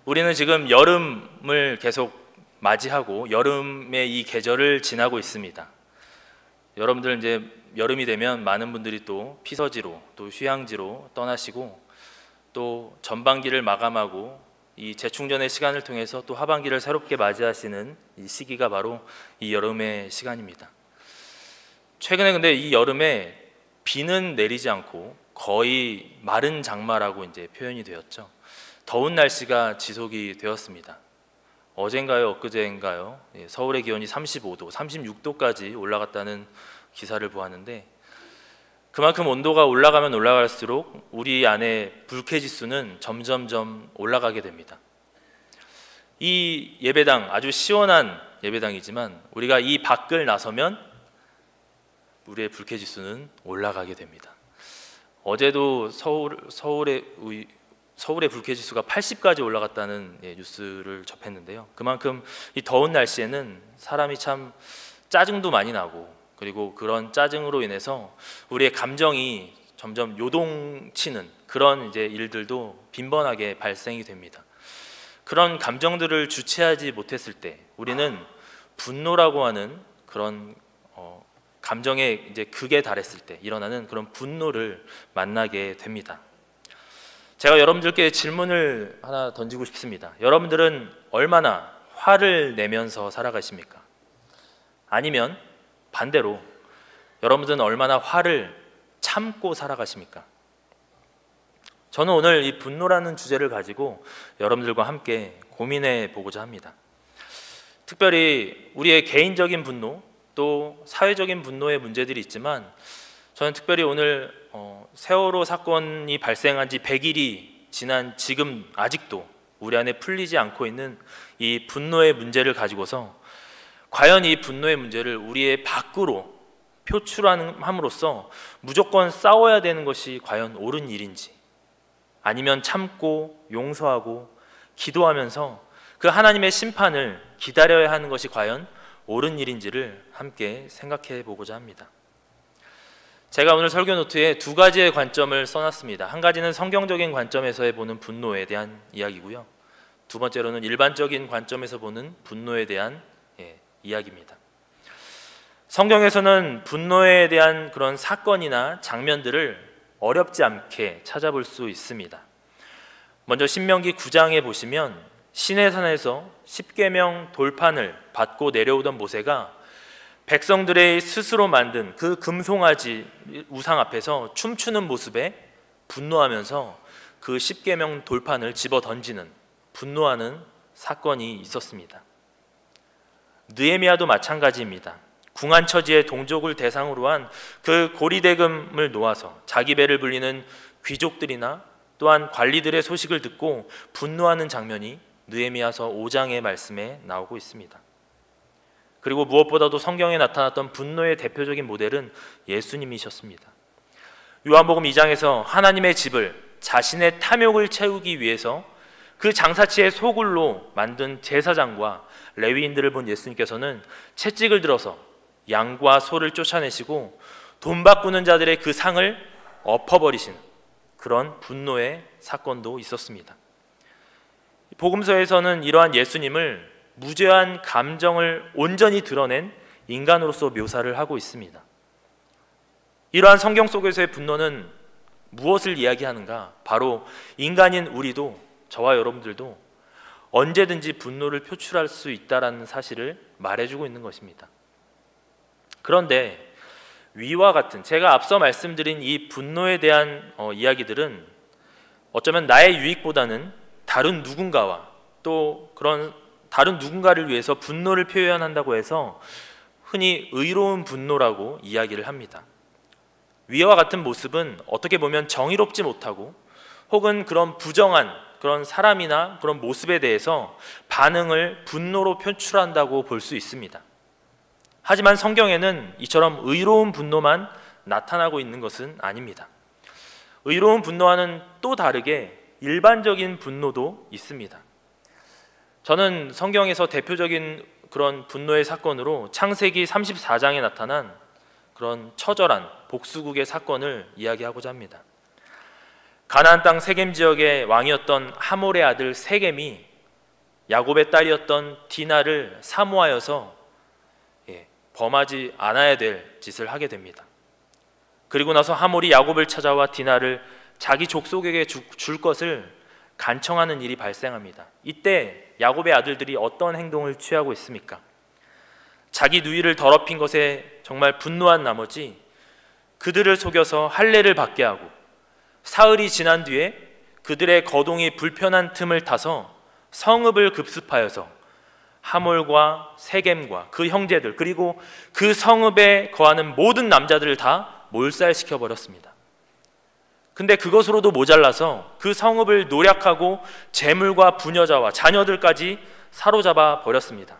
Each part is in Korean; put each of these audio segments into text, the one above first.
우리는 지금 여름을 계속 맞이하고 여름의 이 계절을 지나고 있습니다. 여러분들 이제 여름이 되면 많은 분들이 또 피서지로 또 휴양지로 떠나시고 또 전반기를 마감하고 이 재충전의 시간을 통해서 또 하반기를 새롭게 맞이하시는 이 시기가 바로 이 여름의 시간입니다. 최근에 근데 이 여름에 비는 내리지 않고 거의 마른 장마라고 이제 표현이 되었죠. 더운 날씨가 지속이 되었습니다. 어젠가요, 엊그제인가요? 서울의 기온이 35도, 36도까지 올라갔다는 기사를 보았는데 그만큼 온도가 올라가면 올라갈수록 우리 안에 불쾌지수는 점점점 올라가게 됩니다. 이 예배당, 아주 시원한 예배당이지만 우리가 이 밖을 나서면 우리의 불쾌지수는 올라가게 됩니다. 어제도 서울의 불쾌지수가 80까지 올라갔다는 뉴스를 접했는데요. 그만큼 이 더운 날씨에는 사람이 참 짜증도 많이 나고 그리고 그런 짜증으로 인해서 우리의 감정이 점점 요동치는 그런 이제 일들도 빈번하게 발생이 됩니다. 그런 감정들을 주체하지 못했을 때 우리는 분노라고 하는 그런 감정의 이제 극에 달했을 때 일어나는 그런 분노를 만나게 됩니다. 제가 여러분들께 질문을 하나 던지고 싶습니다. 여러분들은 얼마나 화를 내면서 살아가십니까? 아니면 반대로 여러분들은 얼마나 화를 참고 살아가십니까? 저는 오늘 이 분노라는 주제를 가지고 여러분들과 함께 고민해 보고자 합니다. 특별히 우리의 개인적인 분노 또 사회적인 분노의 문제들이 있지만 저는 특별히 오늘 세월호 사건이 발생한 지 100일이 지난 지금 아직도 우리 안에 풀리지 않고 있는 이 분노의 문제를 가지고서 과연 이 분노의 문제를 우리의 밖으로 표출함으로써 무조건 싸워야 되는 것이 과연 옳은 일인지 아니면 참고 용서하고 기도하면서 그 하나님의 심판을 기다려야 하는 것이 과연 옳은 일인지를 함께 생각해 보고자 합니다. 제가 오늘 설교 노트에 두 가지의 관점을 써놨습니다. 한 가지는 성경적인 관점에서 보는 분노에 대한 이야기고요. 두 번째로는 일반적인 관점에서 보는 분노에 대한 이야기입니다. 성경에서는 분노에 대한 그런 사건이나 장면들을 어렵지 않게 찾아볼 수 있습니다. 먼저 신명기 9장에 보시면 시내산에서 십계명 돌판을 받고 내려오던 모세가 백성들의 스스로 만든 그 금송아지 우상 앞에서 춤추는 모습에 분노하면서 그 십계명 돌판을 집어 던지는 분노하는 사건이 있었습니다. 느헤미야도 마찬가지입니다. 궁한처지의 동족을 대상으로 한 그 고리대금을 놓아서 자기 배를 불리는 귀족들이나 또한 관리들의 소식을 듣고 분노하는 장면이 느헤미야서 5장의 말씀에 나오고 있습니다. 그리고 무엇보다도 성경에 나타났던 분노의 대표적인 모델은 예수님이셨습니다. 요한복음 2장에서 하나님의 집을 자신의 탐욕을 채우기 위해서 그 장사치의 소굴로 만든 제사장과 레위인들을 본 예수님께서는 채찍을 들어서 양과 소를 쫓아내시고 돈 바꾸는 자들의 그 상을 엎어버리시는 그런 분노의 사건도 있었습니다. 복음서에서는 이러한 예수님을 무죄한 감정을 온전히 드러낸 인간으로서 묘사를 하고 있습니다. 이러한 성경 속에서의 분노는 무엇을 이야기하는가? 바로 인간인 우리도 저와 여러분들도 언제든지 분노를 표출할 수 있다는 사실을 말해주고 있는 것입니다. 그런데 위와 같은 제가 앞서 말씀드린 이 분노에 대한 이야기들은 어쩌면 나의 유익보다는 다른 누군가와 또 그런 다른 누군가를 위해서 분노를 표현한다고 해서 흔히 의로운 분노라고 이야기를 합니다. 위와 같은 모습은 어떻게 보면 정의롭지 못하고 혹은 그런 부정한 그런 사람이나 그런 모습에 대해서 반응을 분노로 표출한다고 볼 수 있습니다. 하지만 성경에는 이처럼 의로운 분노만 나타나고 있는 것은 아닙니다. 의로운 분노와는 또 다르게 일반적인 분노도 있습니다. 저는 성경에서 대표적인 그런 분노의 사건으로 창세기 34장에 나타난 그런 처절한 복수국의 사건을 이야기하고자 합니다. 가나안 땅 세겜 지역의 왕이었던 하몰의 아들 세겜이 야곱의 딸이었던 디나를 사모하여서 범하지 않아야 될 짓을 하게 됩니다. 그리고 나서 하몰이 야곱을 찾아와 디나를 자기 족속에게 줄 것을 간청하는 일이 발생합니다. 이때 야곱의 아들들이 어떤 행동을 취하고 있습니까? 자기 누이를 더럽힌 것에 정말 분노한 나머지 그들을 속여서 할례를 받게 하고 사흘이 지난 뒤에 그들의 거동이 불편한 틈을 타서 성읍을 급습하여서 하몰과 세겜과 그 형제들 그리고 그 성읍에 거하는 모든 남자들을 다 몰살시켜 버렸습니다. 근데 그것으로도 모자라서 그 성읍을 노략하고 재물과 부녀자와 자녀들까지 사로잡아 버렸습니다.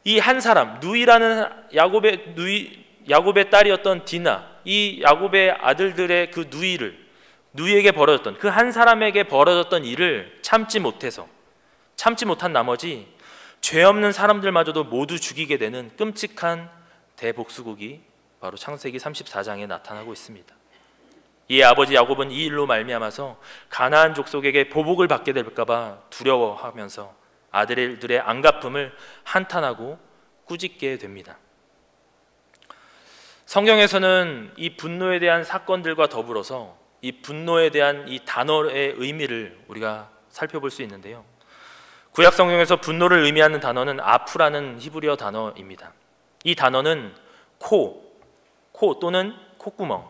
이 한 사람 누이라는 야곱의 딸이었던 디나, 이 야곱의 아들들의 그 누이에게 벌어졌던 그 한 사람에게 벌어졌던 일을 참지 못한 나머지 죄 없는 사람들마저도 모두 죽이게 되는 끔찍한 대복수국이 바로 창세기 34장에 나타나고 있습니다. 이에 아버지 야곱은 이 일로 말미암아서 가나안 족속에게 보복을 받게 될까 봐 두려워하면서 아들들의 안갚음을 한탄하고 꾸짖게 됩니다. 성경에서는 이 분노에 대한 사건들과 더불어서 이 분노에 대한 이 단어의 의미를 우리가 살펴볼 수 있는데요. 구약 성경에서 분노를 의미하는 단어는 아프라는 히브리어 단어입니다. 이 단어는 코 또는 콧구멍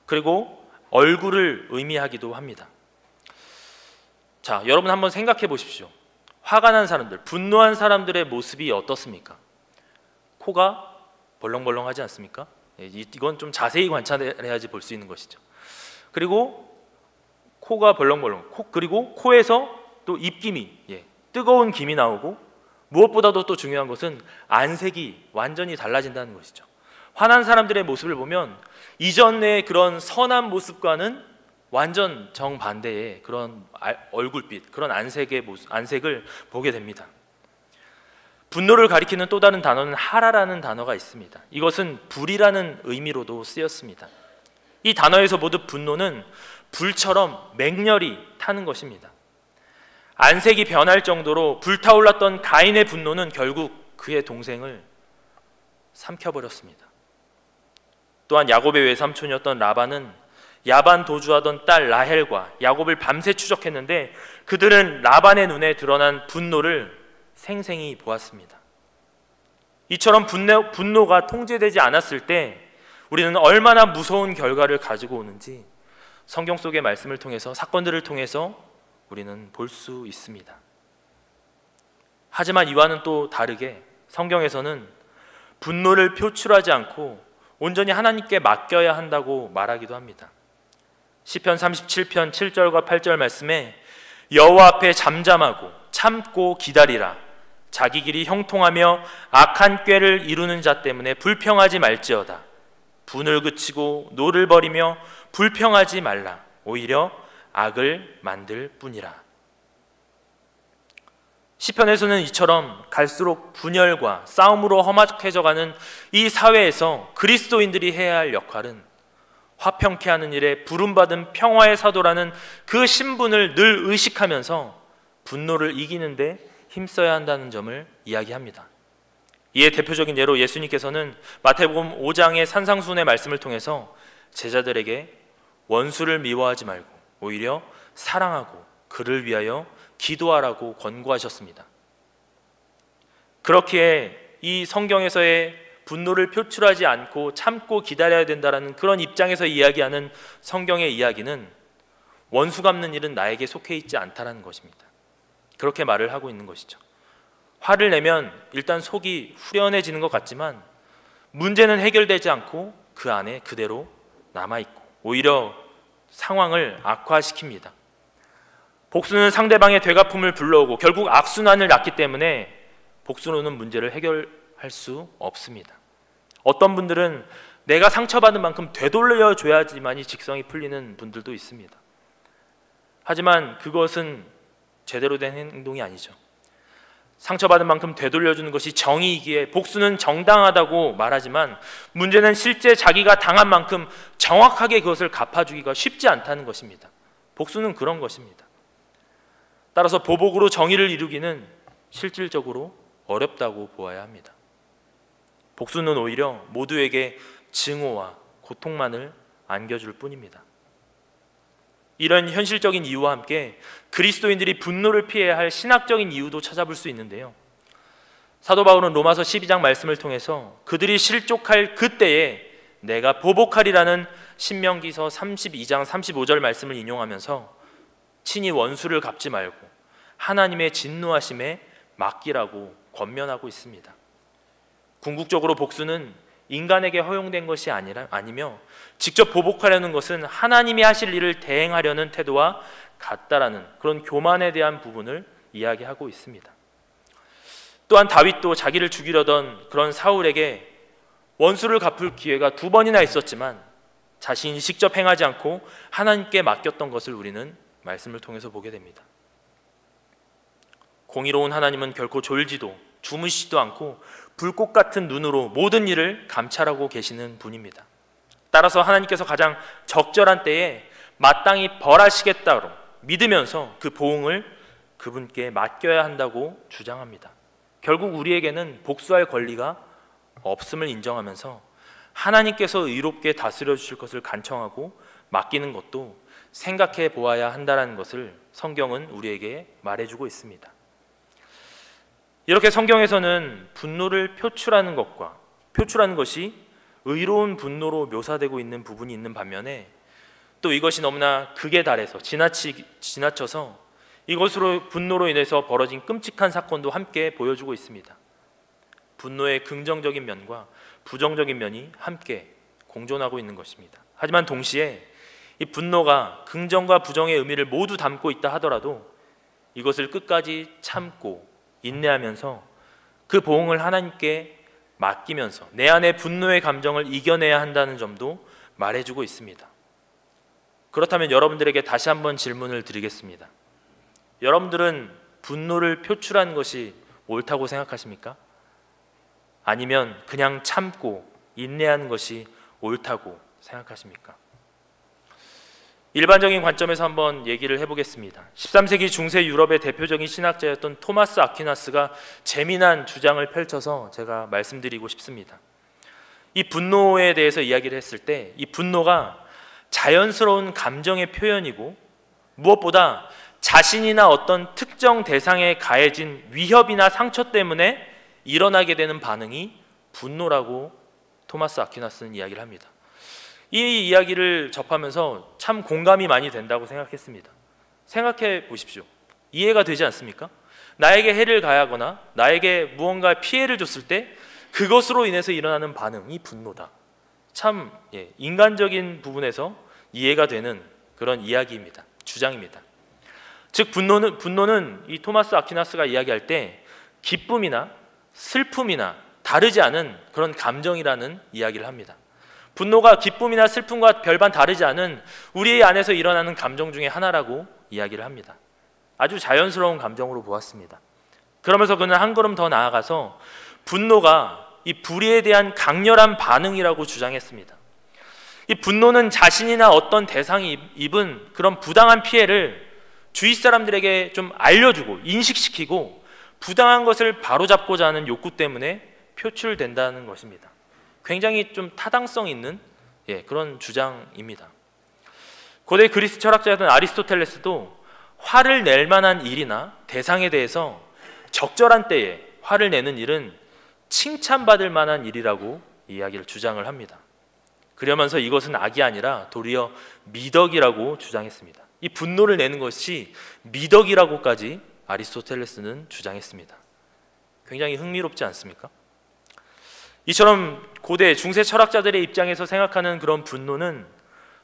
그리고 얼굴을 의미하기도 합니다. 자, 여러분 한번 생각해 보십시오. 화가 난 사람들, 분노한 사람들의 모습이 어떻습니까? 코가 벌렁벌렁하지 않습니까? 이건 좀 자세히 관찰해야지 볼 수 있는 것이죠. 그리고 코가 벌렁벌렁, 그리고 코에서 또 입김이, 뜨거운 김이 나오고 무엇보다도 또 중요한 것은 안색이 완전히 달라진다는 것이죠. 화난 사람들의 모습을 보면 이전의 그런 선한 모습과는 완전 정반대의 그런 얼굴빛, 그런 안색을 보게 됩니다. 분노를 가리키는 또 다른 단어는 하라라는 단어가 있습니다. 이것은 불이라는 의미로도 쓰였습니다. 이 단어에서 모두 분노는 불처럼 맹렬히 타는 것입니다. 안색이 변할 정도로 불타올랐던 가인의 분노는 결국 그의 동생을 삼켜버렸습니다. 또한 야곱의 외삼촌이었던 라반은 야반 도주하던 딸 라헬과 야곱을 밤새 추적했는데 그들은 라반의 눈에 드러난 분노를 생생히 보았습니다. 이처럼 분노가 통제되지 않았을 때 우리는 얼마나 무서운 결과를 가지고 오는지 성경 속의 말씀을 통해서, 사건들을 통해서 우리는 볼 수 있습니다. 하지만 이와는 또 다르게 성경에서는 분노를 표출하지 않고 온전히 하나님께 맡겨야 한다고 말하기도 합니다. 시편 37편 7절과 8절 말씀에 여호와 앞에 잠잠하고 참고 기다리라. 자기 길이 형통하며 악한 꾀를 이루는 자 때문에 불평하지 말지어다. 분을 그치고 노를 버리며 불평하지 말라. 오히려 악을 만들 뿐이라. 시편에서는 이처럼 갈수록 분열과 싸움으로 험악해져가는 이 사회에서 그리스도인들이 해야 할 역할은 화평케 하는 일에 부름받은 평화의 사도라는 그 신분을 늘 의식하면서 분노를 이기는 데 힘써야 한다는 점을 이야기합니다. 이에 대표적인 예로 예수님께서는 마태복음 5장의 산상수훈의 말씀을 통해서 제자들에게 원수를 미워하지 말고 오히려 사랑하고 그를 위하여 기도하라고 권고하셨습니다. 그렇기에 이 성경에서의 분노를 표출하지 않고 참고 기다려야 된다는 그런 입장에서 이야기하는 성경의 이야기는 원수 갚는 일은 나에게 속해 있지 않다는 것입니다. 그렇게 말을 하고 있는 것이죠. 화를 내면 일단 속이 후련해지는 것 같지만 문제는 해결되지 않고 그 안에 그대로 남아있고 오히려 상황을 악화시킵니다. 복수는 상대방의 되갚음을 불러오고 결국 악순환을 낳기 때문에 복수로는 문제를 해결할 수 없습니다. 어떤 분들은 내가 상처받은 만큼 되돌려줘야지만이 직성이 풀리는 분들도 있습니다. 하지만 그것은 제대로 된 행동이 아니죠. 상처받은 만큼 되돌려주는 것이 정의이기에 복수는 정당하다고 말하지만 문제는 실제 자기가 당한 만큼 정확하게 그것을 갚아주기가 쉽지 않다는 것입니다. 복수는 그런 것입니다. 따라서 보복으로 정의를 이루기는 실질적으로 어렵다고 보아야 합니다. 복수는 오히려 모두에게 증오와 고통만을 안겨줄 뿐입니다. 이런 현실적인 이유와 함께 그리스도인들이 분노를 피해야 할 신학적인 이유도 찾아볼 수 있는데요, 사도 바울은 로마서 12장 말씀을 통해서 그들이 실족할 그때에 내가 보복하리라는 신명기서 32장 35절 말씀을 인용하면서 친히 원수를 갚지 말고 하나님의 진노하심에 맡기라고 권면하고 있습니다. 궁극적으로 복수는 인간에게 허용된 것이 아니며 직접 보복하려는 것은 하나님이 하실 일을 대행하려는 태도와 같다라는 그런 교만에 대한 부분을 이야기하고 있습니다. 또한 다윗도 자기를 죽이려던 그런 사울에게 원수를 갚을 기회가 2번이나 있었지만 자신이 직접 행하지 않고 하나님께 맡겼던 것을 우리는 말씀을 통해서 보게 됩니다. 공의로운 하나님은 결코 졸지도 주무시지도 않고 불꽃 같은 눈으로 모든 일을 감찰하고 계시는 분입니다. 따라서 하나님께서 가장 적절한 때에 마땅히 벌하시겠다고 믿으면서 그 보응을 그분께 맡겨야 한다고 주장합니다. 결국 우리에게는 복수할 권리가 없음을 인정하면서 하나님께서 의롭게 다스려 주실 것을 간청하고 맡기는 것도 생각해 보아야 한다는 것을 성경은 우리에게 말해주고 있습니다. 이렇게 성경에서는 분노를 표출하는 것이 의로운 분노로 묘사되고 있는 부분이 있는 반면에 또 이것이 너무나 극에 달해서 지나쳐서 이것으로 분노로 인해서 벌어진 끔찍한 사건도 함께 보여주고 있습니다. 분노의 긍정적인 면과 부정적인 면이 함께 공존하고 있는 것입니다. 하지만 동시에 이 분노가 긍정과 부정의 의미를 모두 담고 있다 하더라도 이것을 끝까지 참고 인내하면서 그 보응을 하나님께 맡기면서 내 안의 분노의 감정을 이겨내야 한다는 점도 말해주고 있습니다. 그렇다면 여러분들에게 다시 한번 질문을 드리겠습니다. 여러분들은 분노를 표출하는 것이 옳다고 생각하십니까? 아니면 그냥 참고 인내하는 것이 옳다고 생각하십니까? 일반적인 관점에서 한번 얘기를 해보겠습니다. 13세기 중세 유럽의 대표적인 신학자였던 토마스 아퀴나스가 재미난 주장을 펼쳐서 제가 말씀드리고 싶습니다. 이 분노에 대해서 이야기를 했을 때 이 분노가 자연스러운 감정의 표현이고 무엇보다 자신이나 어떤 특정 대상에 가해진 위협이나 상처 때문에 일어나게 되는 반응이 분노라고 토마스 아퀴나스는 이야기를 합니다. 이 이야기를 접하면서 참 공감이 많이 된다고 생각했습니다. 생각해 보십시오. 이해가 되지 않습니까? 나에게 해를 가하거나 나에게 무언가 피해를 줬을 때 그것으로 인해서 일어나는 반응이 분노다. 참 인간적인 부분에서 이해가 되는 그런 이야기입니다. 주장입니다. 즉 분노는 이 토마스 아퀴나스가 이야기할 때 기쁨이나 슬픔이나 다르지 않은 그런 감정이라는 이야기를 합니다. 분노가 기쁨이나 슬픔과 별반 다르지 않은 우리 안에서 일어나는 감정 중에 하나라고 이야기를 합니다. 아주 자연스러운 감정으로 보았습니다. 그러면서 그는 한 걸음 더 나아가서 분노가 이 불의에 대한 강렬한 반응이라고 주장했습니다. 이 분노는 자신이나 어떤 대상이 입은 그런 부당한 피해를 주위 사람들에게 좀 알려주고 인식시키고 부당한 것을 바로잡고자 하는 욕구 때문에 표출된다는 것입니다. 굉장히 좀 타당성 있는 그런 주장입니다. 고대 그리스 철학자였던 아리스토텔레스도 화를 낼 만한 일이나 대상에 대해서 적절한 때에 화를 내는 일은 칭찬받을 만한 일이라고 이야기를 주장을 합니다. 그러면서 이것은 악이 아니라 도리어 미덕이라고 주장했습니다. 이 분노를 내는 것이 미덕이라고까지 아리스토텔레스는 주장했습니다. 굉장히 흥미롭지 않습니까? 이처럼 고대 중세 철학자들의 입장에서 생각하는 그런 분노는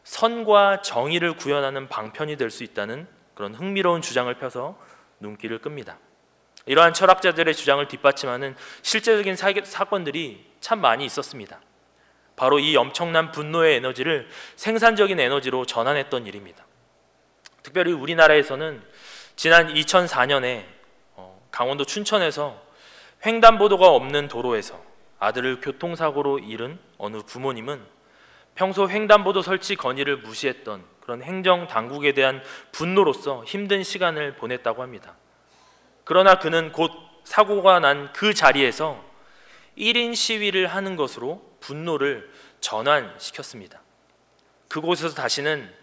선과 정의를 구현하는 방편이 될 수 있다는 그런 흥미로운 주장을 펴서 눈길을 끕니다. 이러한 철학자들의 주장을 뒷받침하는 실제적인 사건들이 참 많이 있었습니다. 바로 이 엄청난 분노의 에너지를 생산적인 에너지로 전환했던 일입니다. 특별히 우리나라에서는 지난 2004년에 강원도 춘천에서 횡단보도가 없는 도로에서 아들을 교통사고로 잃은 어느 부모님은 평소 횡단보도 설치 건의를 무시했던 그런 행정 당국에 대한 분노로서 힘든 시간을 보냈다고 합니다. 그러나 그는 곧 사고가 난 그 자리에서 1인 시위를 하는 것으로 분노를 전환시켰습니다. 그곳에서 다시는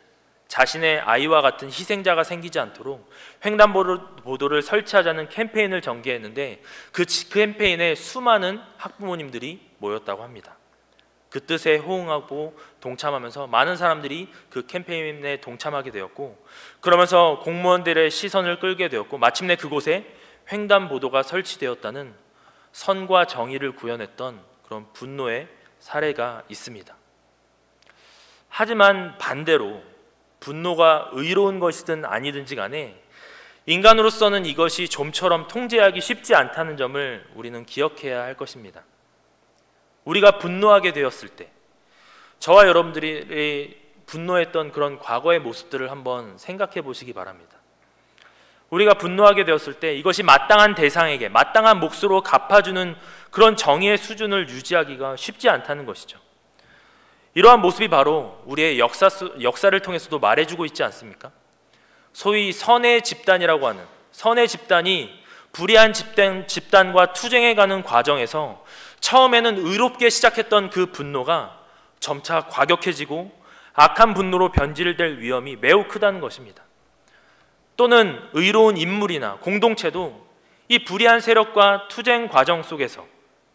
자신의 아이와 같은 희생자가 생기지 않도록 횡단보도를 설치하자는 캠페인을 전개했는데 그 캠페인에 수많은 학부모님들이 모였다고 합니다. 그 뜻에 호응하고 동참하면서 많은 사람들이 그 캠페인에 동참하게 되었고, 그러면서 공무원들의 시선을 끌게 되었고, 마침내 그곳에 횡단보도가 설치되었다는 선과 정의를 구현했던 그런 분노의 사례가 있습니다. 하지만 반대로 분노가 의로운 것이든 아니든지 간에 인간으로서는 이것이 좀처럼 통제하기 쉽지 않다는 점을 우리는 기억해야 할 것입니다. 우리가 분노하게 되었을 때 저와 여러분들이 분노했던 그런 과거의 모습들을 한번 생각해 보시기 바랍니다. 우리가 분노하게 되었을 때 이것이 마땅한 대상에게 마땅한 몫으로 갚아주는 그런 정의의 수준을 유지하기가 쉽지 않다는 것이죠. 이러한 모습이 바로 우리의 역사를 통해서도 말해주고 있지 않습니까? 소위 선의 집단이라고 하는 선의 집단이 불의한 집단과 투쟁해가는 과정에서 처음에는 의롭게 시작했던 그 분노가 점차 과격해지고 악한 분노로 변질될 위험이 매우 크다는 것입니다. 또는 의로운 인물이나 공동체도 이 불의한 세력과 투쟁 과정 속에서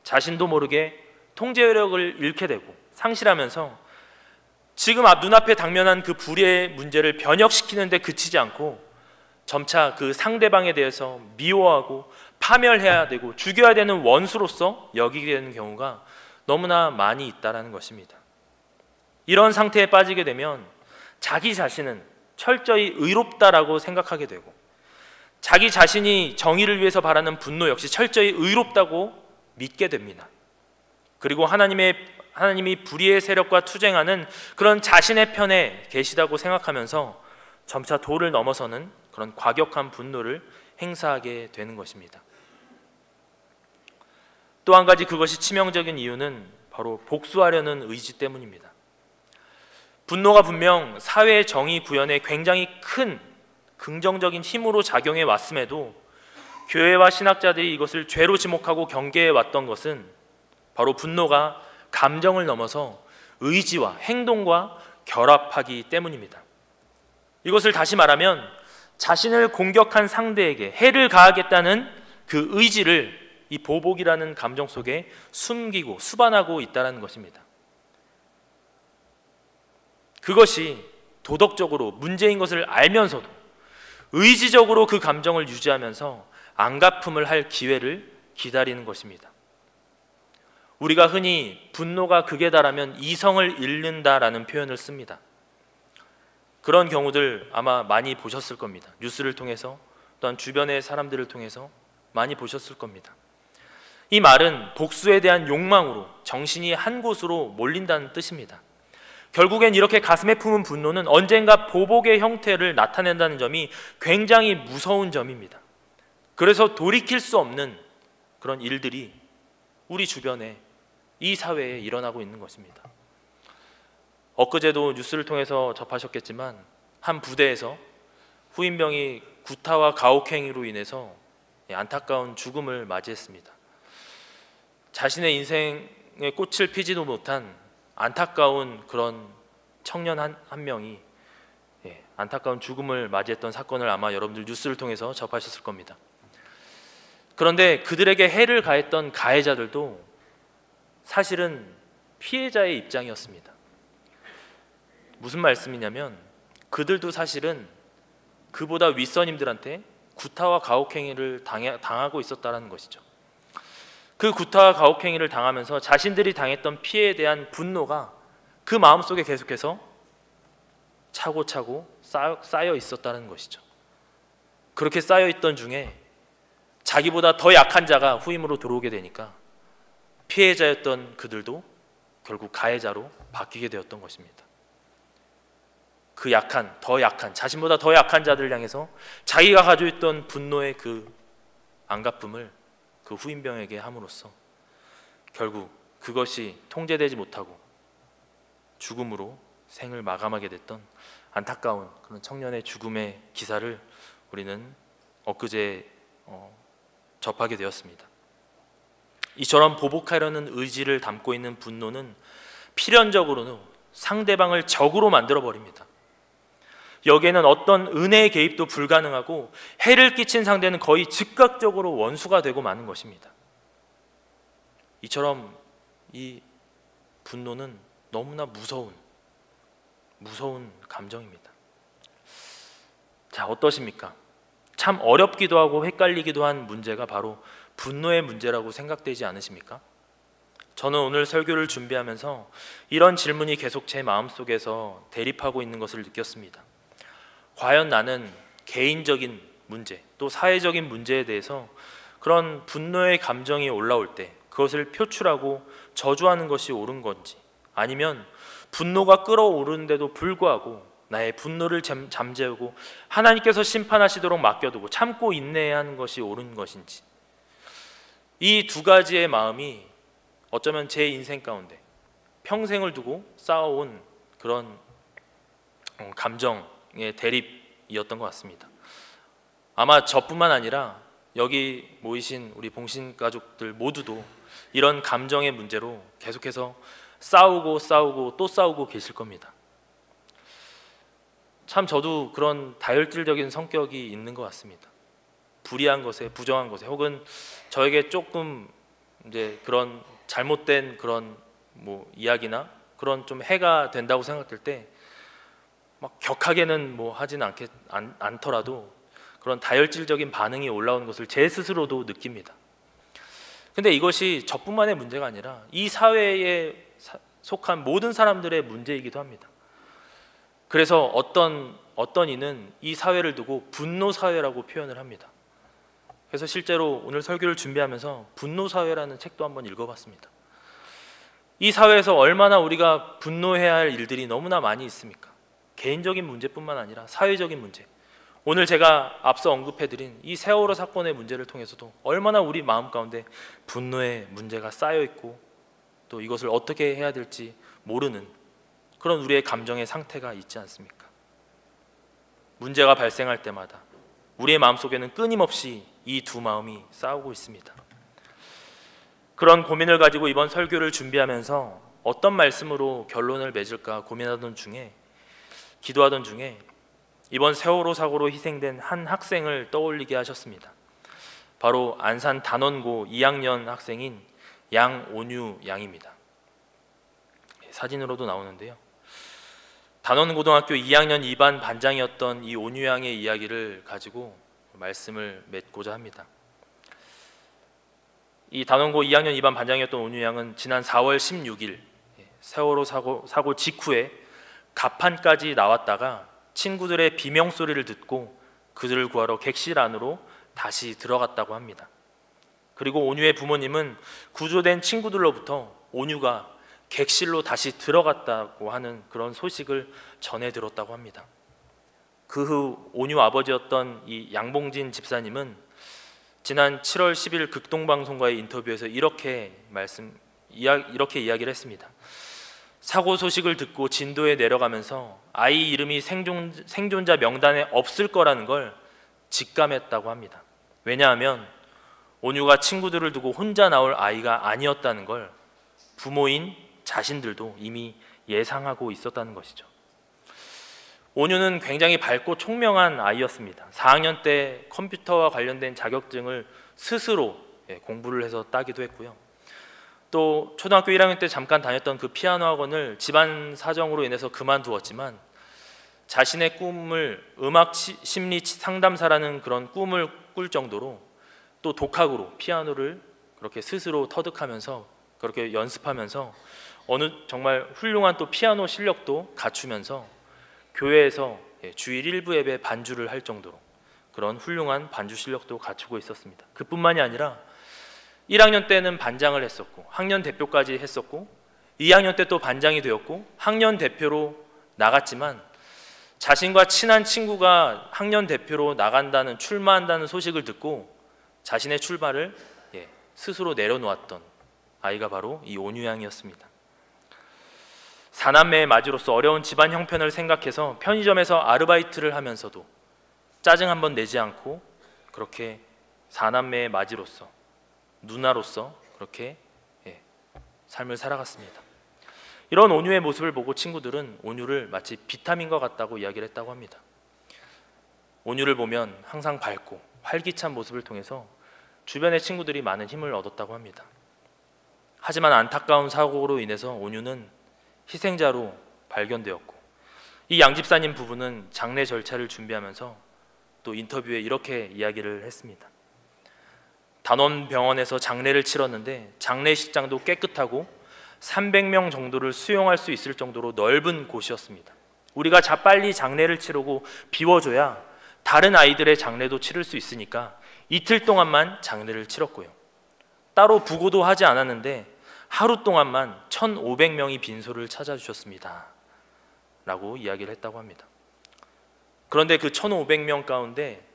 자신도 모르게 통제력을 잃게 되고 상실하면서 지금 눈앞에 당면한 그 불의의 문제를 변혁시키는 데 그치지 않고 점차 그 상대방에 대해서 미워하고 파멸해야 되고 죽여야 되는 원수로서 여기게 되는 경우가 너무나 많이 있다는 것입니다. 이런 상태에 빠지게 되면 자기 자신은 철저히 의롭다라고 생각하게 되고 자기 자신이 정의를 위해서 바라는 분노 역시 철저히 의롭다고 믿게 됩니다. 그리고 하나님이 불의의 세력과 투쟁하는 그런 자신의 편에 계시다고 생각하면서 점차 도를 넘어서는 그런 과격한 분노를 행사하게 되는 것입니다. 또 한 가지 그것이 치명적인 이유는 바로 복수하려는 의지 때문입니다. 분노가 분명 사회의 정의 구현에 굉장히 큰 긍정적인 힘으로 작용해 왔음에도 교회와 신학자들이 이것을 죄로 지목하고 경계해 왔던 것은 바로 분노가 감정을 넘어서 의지와 행동과 결합하기 때문입니다. 이것을 다시 말하면 자신을 공격한 상대에게 해를 가하겠다는 그 의지를 이 보복이라는 감정 속에 숨기고 수반하고 있다는 것입니다. 그것이 도덕적으로 문제인 것을 알면서도 의지적으로 그 감정을 유지하면서 안갚음을 할 기회를 기다리는 것입니다. 우리가 흔히 분노가 극에 달하면 이성을 잃는다라는 표현을 씁니다. 그런 경우들 아마 많이 보셨을 겁니다. 뉴스를 통해서 또한 주변의 사람들을 통해서 많이 보셨을 겁니다. 이 말은 복수에 대한 욕망으로 정신이 한 곳으로 몰린다는 뜻입니다. 결국엔 이렇게 가슴에 품은 분노는 언젠가 보복의 형태를 나타낸다는 점이 굉장히 무서운 점입니다. 그래서 돌이킬 수 없는 그런 일들이 우리 주변에 이 사회에 일어나고 있는 것입니다. 엊그제도 뉴스를 통해서 접하셨겠지만 한 부대에서 후임병이 구타와 가혹행위로 인해서 안타까운 죽음을 맞이했습니다. 자신의 인생의 꽃을 피지도 못한 안타까운 그런 청년 한 명이 안타까운 죽음을 맞이했던 사건을 아마 여러분들 뉴스를 통해서 접하셨을 겁니다. 그런데 그들에게 해를 가했던 가해자들도 사실은 피해자의 입장이었습니다. 무슨 말씀이냐면 그들도 사실은 그보다 윗선임들한테 구타와 가혹행위를 당하고 있었다는 것이죠. 그 구타와 가혹행위를 당하면서 자신들이 당했던 피해에 대한 분노가 그 마음속에 계속해서 차고차고 쌓여 있었다는 것이죠. 그렇게 쌓여 있던 중에 자기보다 더 약한 자가 후임으로 들어오게 되니까 피해자였던 그들도 결국 가해자로 바뀌게 되었던 것입니다. 그 자신보다 더 약한 자들을 향해서 자기가 가지고 있던 분노의 그 안갚음을 그 후임병에게 함으로써 결국 그것이 통제되지 못하고 죽음으로 생을 마감하게 됐던 안타까운 그런 청년의 죽음의 기사를 우리는 엊그제 접하게 되었습니다. 이처럼 보복하려는 의지를 담고 있는 분노는 필연적으로는 상대방을 적으로 만들어 버립니다. 여기에는 어떤 은혜의 개입도 불가능하고 해를 끼친 상대는 거의 즉각적으로 원수가 되고 마는 것입니다. 이처럼 이 분노는 너무나 무서운 감정입니다. 자, 어떠십니까? 참 어렵기도 하고 헷갈리기도 한 문제가 바로 분노의 문제라고 생각되지 않으십니까? 저는 오늘 설교를 준비하면서 이런 질문이 계속 제 마음속에서 대립하고 있는 것을 느꼈습니다. 과연 나는 개인적인 문제 또 사회적인 문제에 대해서 그런 분노의 감정이 올라올 때 그것을 표출하고 저주하는 것이 옳은 건지, 아니면 분노가 끓어오르는데도 불구하고 나의 분노를 잠재우고 하나님께서 심판하시도록 맡겨두고 참고 인내해야 하는 것이 옳은 것인지, 이 두 가지의 마음이 어쩌면 제 인생 가운데 평생을 두고 쌓아온 그런 감정의 대립이었던 것 같습니다. 아마 저뿐만 아니라 여기 모이신 우리 봉신 가족들 모두도 이런 감정의 문제로 계속해서 싸우고 또 싸우고 계실 겁니다. 참 저도 그런 다혈질적인 성격이 있는 것 같습니다. 불이한 것에, 부정한 것에, 혹은 저에게 조금 이제 그런 잘못된 그런 이야기나 그런 좀 해가 된다고 생각될 때 막 격하게는 하진 않더라도 그런 다혈질적인 반응이 올라오는 것을 제 스스로도 느낍니다. 근데 이것이 저뿐만의 문제가 아니라 이 사회에 속한 모든 사람들의 문제이기도 합니다. 그래서 어떤 이는 이 사회를 두고 분노 사회라고 표현을 합니다. 그래서 실제로 오늘 설교를 준비하면서 분노 사회라는 책도 한번 읽어봤습니다. 이 사회에서 얼마나 우리가 분노해야 할 일들이 너무나 많이 있습니까? 개인적인 문제뿐만 아니라 사회적인 문제, 오늘 제가 앞서 언급해드린 이 세월호 사건의 문제를 통해서도 얼마나 우리 마음 가운데 분노의 문제가 쌓여있고 또 이것을 어떻게 해야 될지 모르는 그런 우리의 감정의 상태가 있지 않습니까? 문제가 발생할 때마다 우리의 마음속에는 끊임없이 이 두 마음이 싸우고 있습니다. 그런 고민을 가지고 이번 설교를 준비하면서 어떤 말씀으로 결론을 맺을까 기도하던 중에 이번 세월호 사고로 희생된 한 학생을 떠올리게 하셨습니다. 바로 안산 단원고 2학년 학생인 양온유 양입니다. 사진으로도 나오는데요. 단원고등학교 2학년 2반 반장이었던 이 온유 양의 이야기를 가지고 말씀을 맺고자 합니다. 이 단원고 2학년 2반 반장이었던 온유 양은 지난 4월 16일 세월호 사고 직후에 갑판까지 나왔다가 친구들의 비명소리를 듣고 그들을 구하러 객실 안으로 다시 들어갔다고 합니다. 그리고 온유의 부모님은 구조된 친구들로부터 온유가 객실로 다시 들어갔다고 하는 그런 소식을 전해 들었다고 합니다. 그 후 온유 아버지였던 이 양봉진 집사님은 지난 7월 10일 극동방송과의 인터뷰에서 이렇게 이야기를 했습니다. 사고 소식을 듣고 진도에 내려가면서 아이 이름이 생존자 명단에 없을 거라는 걸 직감했다고 합니다. 왜냐하면 온유가 친구들을 두고 혼자 나올 아이가 아니었다는 걸 부모인 자신들도 이미 예상하고 있었다는 것이죠. 온유는 굉장히 밝고 총명한 아이였습니다. 4학년 때 컴퓨터와 관련된 자격증을 스스로 공부를 해서 따기도 했고요. 또 초등학교 1학년 때 잠깐 다녔던 그 피아노 학원을 집안 사정으로 인해서 그만두었지만 자신의 꿈을 음악 심리 상담사라는 그런 꿈을 꿀 정도로 또 독학으로 피아노를 그렇게 스스로 터득하면서 그렇게 연습하면서 정말 훌륭한 또 피아노 실력도 갖추면서 교회에서 주일 일부 예배 반주를 할 정도로 그런 훌륭한 반주 실력도 갖추고 있었습니다. 그뿐만이 아니라 1학년 때는 반장을 했었고 학년 대표까지 했었고 2학년 때 또 반장이 되었고 학년 대표로 나갔지만 자신과 친한 친구가 학년 대표로 출마한다는 소식을 듣고 자신의 출마를 스스로 내려놓았던 아이가 바로 이 온유 양이었습니다. 사남매의 맞이로서 어려운 집안 형편을 생각해서 편의점에서 아르바이트를 하면서도 짜증 한번 내지 않고 그렇게 사남매의 맞이로서, 누나로서 그렇게 삶을 살아갔습니다. 이런 온유의 모습을 보고 친구들은 온유를 마치 비타민과 같다고 이야기를 했다고 합니다. 온유를 보면 항상 밝고 활기찬 모습을 통해서 주변의 친구들이 많은 힘을 얻었다고 합니다. 하지만 안타까운 사고로 인해서 온유는 희생자로 발견되었고, 이 양 집사님 부부는 장례 절차를 준비하면서 또 인터뷰에 이렇게 이야기를 했습니다. 단원병원에서 장례를 치렀는데 장례식장도 깨끗하고 300명 정도를 수용할 수 있을 정도로 넓은 곳이었습니다. 우리가 빨리 장례를 치르고 비워줘야 다른 아이들의 장례도 치를 수 있으니까 이틀 동안만 장례를 치렀고요. 따로 부고도 하지 않았는데 하루 동안만 1,500명이 빈소를 찾아주셨습니다 라고 이야기를 했다고 합니다. 그런데 그 1,500명 가운데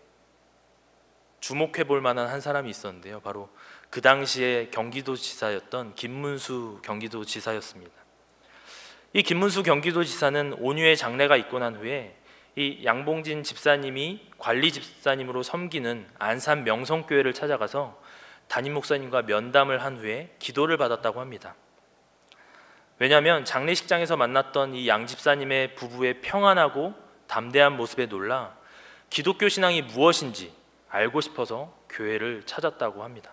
주목해 볼 만한 한 사람이 있었는데요, 바로 그 당시에 경기도지사였던 김문수 경기도지사였습니다. 이 김문수 경기도지사는 온유의 장례가 있고 난 후에 이 양봉진 집사님이 관리 집사님으로 섬기는 안산 명성교회를 찾아가서 담임 목사님과 면담을 한 후에 기도를 받았다고 합니다. 왜냐하면 장례식장에서 만났던 이 양 집사님의 부부의 평안하고 담대한 모습에 놀라 기독교 신앙이 무엇인지 알고 싶어서 교회를 찾았다고 합니다.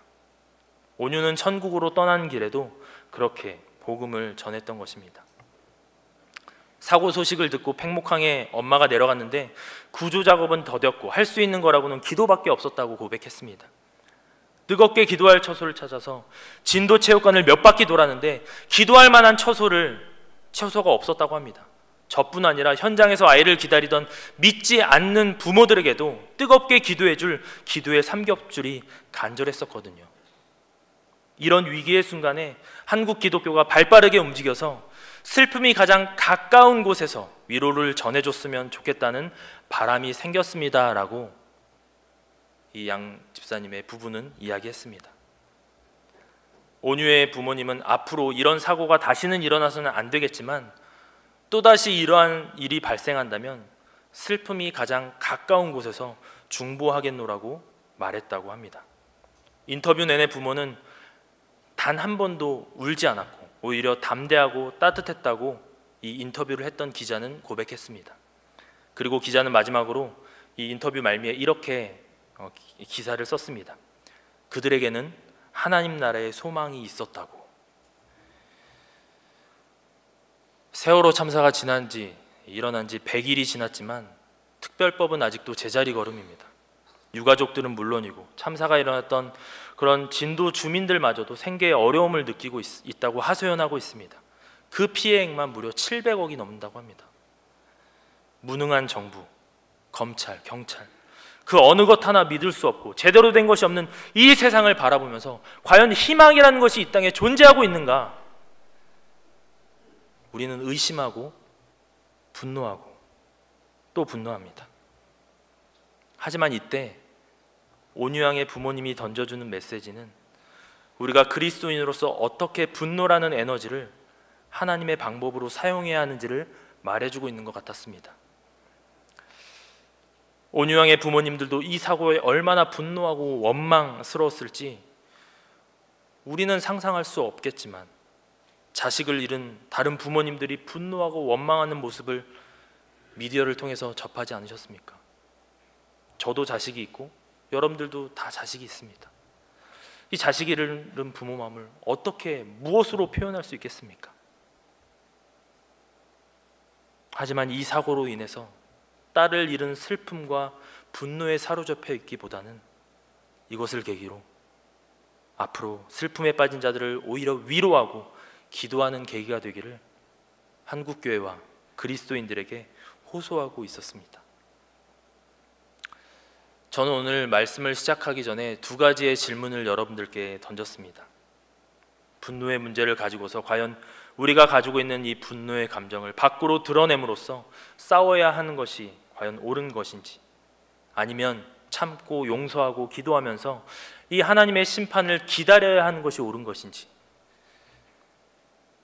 온유는 천국으로 떠나는 길에도 그렇게 복음을 전했던 것입니다. 사고 소식을 듣고 팽목항에 엄마가 내려갔는데 구조 작업은 더뎠고 할 수 있는 거라고는 기도밖에 없었다고 고백했습니다. 뜨겁게 기도할 처소를 찾아서 진도체육관을 몇 바퀴 돌았는데 기도할 만한 처소가 없었다고 합니다. 저뿐 아니라 현장에서 아이를 기다리던 믿지 않는 부모들에게도 뜨겁게 기도해줄 기도의 삼겹줄이 간절했었거든요. 이런 위기의 순간에 한국 기독교가 발빠르게 움직여서 슬픔이 가장 가까운 곳에서 위로를 전해줬으면 좋겠다는 바람이 생겼습니다 라고 이 양 집사님의 부부는 이야기했습니다. 온유의 부모님은 앞으로 이런 사고가 다시는 일어나서는 안 되겠지만 또다시 이러한 일이 발생한다면 슬픔이 가장 가까운 곳에서 중보하겠노라고 말했다고 합니다. 인터뷰 내내 부모는 단 한 번도 울지 않았고 오히려 담대하고 따뜻했다고 이 인터뷰를 했던 기자는 고백했습니다. 그리고 기자는 마지막으로 이 인터뷰 말미에 이렇게 기사를 썼습니다. 그들에게는 하나님 나라의 소망이 있었다고. 세월호 참사가 일어난 지 100일이 지났지만 특별법은 아직도 제자리 걸음입니다. 유가족들은 물론이고 참사가 일어났던 그런 진도 주민들마저도 생계에 어려움을 느끼고 있다고 하소연하고 있습니다. 그 피해액만 무려 700억이 넘는다고 합니다. 무능한 정부, 검찰, 경찰, 그 어느 것 하나 믿을 수 없고 제대로 된 것이 없는 이 세상을 바라보면서 과연 희망이라는 것이 이 땅에 존재하고 있는가? 우리는 의심하고 분노하고 또 분노합니다. 하지만 이때 온유양의 부모님이 던져주는 메시지는 우리가 그리스도인으로서 어떻게 분노라는 에너지를 하나님의 방법으로 사용해야 하는지를 말해주고 있는 것 같았습니다. 온유양의 부모님들도 이 사고에 얼마나 분노하고 원망스러웠을지 우리는 상상할 수 없겠지만 자식을 잃은 다른 부모님들이 분노하고 원망하는 모습을 미디어를 통해서 접하지 않으셨습니까? 저도 자식이 있고 여러분들도 다 자식이 있습니다. 이 자식이 잃은 부모 마음을 어떻게 무엇으로 표현할 수 있겠습니까? 하지만 이 사고로 인해서 딸을 잃은 슬픔과 분노에 사로잡혀 있기보다는 이것을 계기로 앞으로 슬픔에 빠진 자들을 오히려 위로하고 기도하는 계기가 되기를 한국교회와 그리스도인들에게 호소하고 있었습니다. 저는 오늘 말씀을 시작하기 전에 두 가지의 질문을 여러분들께 던졌습니다. 분노의 문제를 가지고서 과연 우리가 가지고 있는 이 분노의 감정을 밖으로 드러냄으로써 싸워야 하는 것이 과연 옳은 것인지, 아니면 참고 용서하고 기도하면서 이 하나님의 심판을 기다려야 하는 것이 옳은 것인지.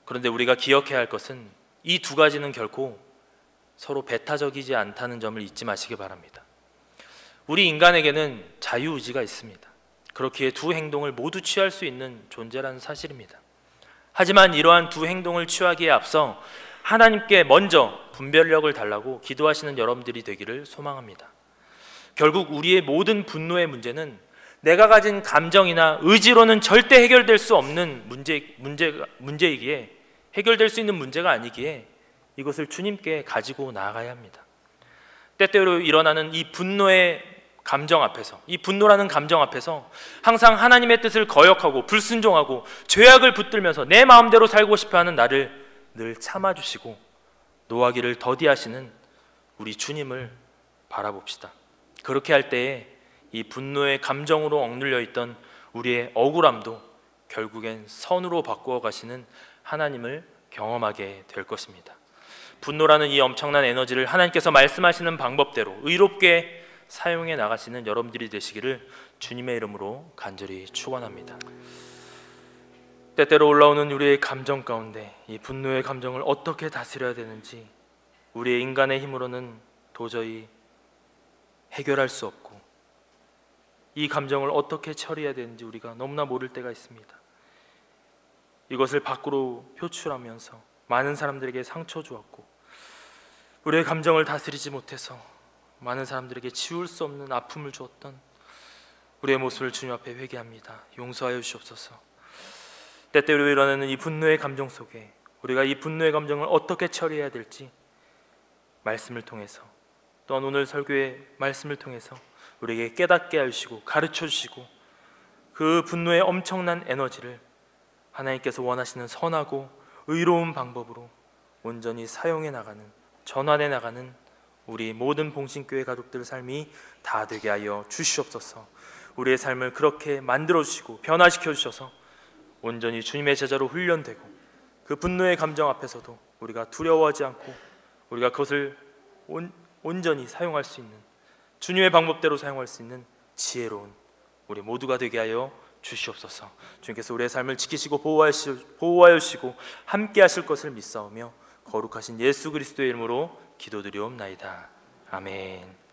그런데 우리가 기억해야 할 것은 이 두 가지는 결코 서로 배타적이지 않다는 점을 잊지 마시기 바랍니다. 우리 인간에게는 자유의지가 있습니다. 그렇기에 두 행동을 모두 취할 수 있는 존재라는 사실입니다. 하지만 이러한 두 행동을 취하기에 앞서 하나님께 먼저 분별력을 달라고 기도하시는 여러분들이 되기를 소망합니다. 결국 우리의 모든 분노의 문제는 내가 가진 감정이나 의지로는 절대 해결될 수 없는 문제이기에, 해결될 수 있는 문제가 아니기에 이것을 주님께 가지고 나아가야 합니다. 때때로 일어나는 이 분노의 감정 앞에서, 이 분노라는 감정 앞에서 항상 하나님의 뜻을 거역하고 불순종하고 죄악을 붙들면서 내 마음대로 살고 싶어하는 나를 늘 참아주시고 노하기를 더디하시는 우리 주님을 바라봅시다. 그렇게 할 때에 이 분노의 감정으로 억눌려 있던 우리의 억울함도 결국엔 선으로 바꾸어 가시는 하나님을 경험하게 될 것입니다. 분노라는 이 엄청난 에너지를 하나님께서 말씀하시는 방법대로 의롭게 사용해 나가시는 여러분들이 되시기를 주님의 이름으로 간절히 축원합니다. 때때로 올라오는 우리의 감정 가운데 이 분노의 감정을 어떻게 다스려야 되는지 우리의 인간의 힘으로는 도저히 해결할 수 없고, 이 감정을 어떻게 처리해야 되는지 우리가 너무나 모를 때가 있습니다. 이것을 밖으로 표출하면서 많은 사람들에게 상처 주었고, 우리의 감정을 다스리지 못해서 많은 사람들에게 지울 수 없는 아픔을 주었던 우리의 모습을 주님 앞에 회개합니다. 용서하여 주시옵소서. 때때로 일어나는 이 분노의 감정 속에 우리가 이 분노의 감정을 어떻게 처리해야 될지 말씀을 통해서, 또한 오늘 설교의 말씀을 통해서 우리에게 깨닫게 하시고 가르쳐 주시고, 그 분노의 엄청난 에너지를 하나님께서 원하시는 선하고 의로운 방법으로 온전히 사용해 나가는, 전환해 나가는 우리 모든 봉신교회 가족들 삶이 다 되게 하여 주시옵소서. 우리의 삶을 그렇게 만들어 주시고 변화시켜 주셔서 온전히 주님의 제자로 훈련되고, 그 분노의 감정 앞에서도 우리가 두려워하지 않고 우리가 그것을 온전히 사용할 수 있는, 주님의 방법대로 사용할 수 있는 지혜로운 우리 모두가 되게 하여 주시옵소서. 주님께서 우리의 삶을 지키시고 보호하여 주시고 함께 하실 것을 믿사오며 거룩하신 예수 그리스도의 이름으로 기도드리옵나이다. 아멘.